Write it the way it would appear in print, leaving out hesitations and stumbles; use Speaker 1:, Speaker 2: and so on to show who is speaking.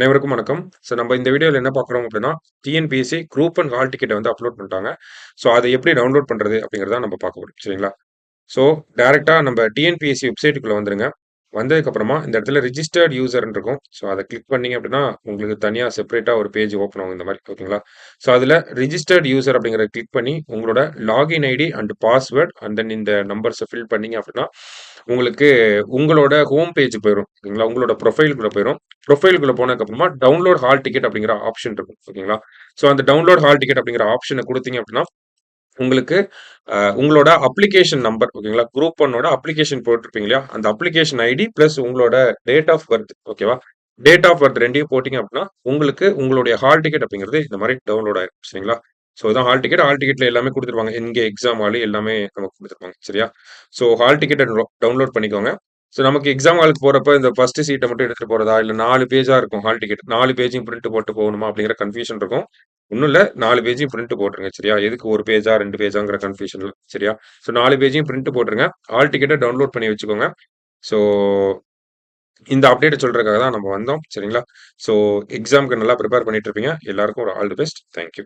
Speaker 1: அனைவருக்கும் வணக்கம். நம்ம இந்த வீடியோல என்ன பார்க்குறோம் அப்படின்னா, டிஎன்பிஎஸ்சி குரூப் அண்ட் ஹால் டிக்கெட்ட வந்து அப்லோட் பண்ணிட்டாங்க. அத எப்படி டவுன்லோட் பண்றது அப்படிங்கிறத நம்ம பார்க்க போறோம். சரிங்களா? ஸோ டைரக்ட்டா நம்ம டிஎன்பிஎஸ்சி வெப்சைட்டுக்குள்ள வந்துருங்க. வந்ததுக்கப்புறமா இந்த இடத்துல ரிஜிஸ்டர்ட் யூசர்ன்னு இருக்கும். அத கிளிக் பண்ணீங்க அப்படின்னா, உங்களுக்கு தனியா செப்பரேட்டா ஒரு பேஜ் ஓப்பன் ஆகும் இந்த மாரி. ஓகேங்களா? அதுல ரிஜிஸ்டர்ட் யூசர் அப்படிங்கிறத கிளிக் பண்ணி, உங்களோட login ID and password and then இந்த நம்பர்ஸ ஃபில் பண்ணீங்க அப்படின்னா, உங்களுக்கு உங்களோட ஹோம் பேஜ் போயிரும். ஓகேங்களா? உங்களோட ப்ரொஃபைல்குள்ள போயிரும். ப்ரொஃபைல்குள்ள போனதுக்கப்புறமா டவுன்லோட் ஹால் டிக்கெட் அப்படிங்கிற ஆப்ஷன் இருக்கும். ஓகேங்களா? அந்த டவுன்லோட் ஹால் டிக்கெட் அப்படிங்கிற ஆப்ஷன குடுத்தீங்க அப்படின்னா, உங்களுக்கு உங்களோட அப்ளிகேஷன் நம்பர் ஓகேங்களா? குரூப் 1 அப்ளிகேஷன் போட்டிருப்பீங்க இல்லையா? அந்த அப்ளிகேஷன் ஐடி பிளஸ் உங்களோட டேட் ஆஃப் பர்த் ஓகேவா? டேட் ஆஃப் பர்த் 2யும் போட்டீங்க அப்படின்னா, உங்களுக்கு உங்களுடைய ஹால் டிக்கெட் அப்படிங்கிறது இந்த மாரி டவுன்லோட் ஆயிரும். சரிங்களா? இதான் ஹால் டிக்கெட். ஹால் டிக்கெட்ல எல்லாமே குடுத்துருப்பாங்க. இங்க எக்ஸாம் ஹால் எல்லாமே நமக்கு குடுத்துருப்பாங்க. சரியா? ஹால் டிக்கெட்ட டவுன்லோட் பண்ணிக்கோங்க. நமக்கு எக்ஸாம் ஹாலுக்கு போறப்ப இந்த ஃபர்ஸ்ட் சீட்ட மட்டும் எடுத்துட்டு போறதா, இல்ல 4 பேஜா இருக்கும் ஹால் டிக்கெட். 4 பேஜையும் பிரிண்ட் போட்டு போகணுமா அப்படிங்கிற கன்ஃப்யூஷன் இருக்கும். ஒண்ணும் இல்ல. 4 பேஜையும் பிரிண்ட் போட்டுருங்க. சரியா? எதுக்கு 1 பேஜா, 2 பேஜாங்கிற கன்ஃப்யூஷன் இல்ல. சரியா? 4 பேஜையும் பிரிண்ட் போட்டுருங்க. ஹால் டிக்கெட்ட டவுன்லோட் பண்ணி வச்சுக்கோங்க. ஸோ இந்த அப்டேட்ட சொல்றதுக்காக தான் நம்ம வந்தோம். சரிங்களா? ஸோ எக்ஸாம்க்கு நல்லா பிரிப்பேர் பண்ணிட்டு இருப்பீங்க. எல்லாருக்கும் ஒரு all the best. Thank you.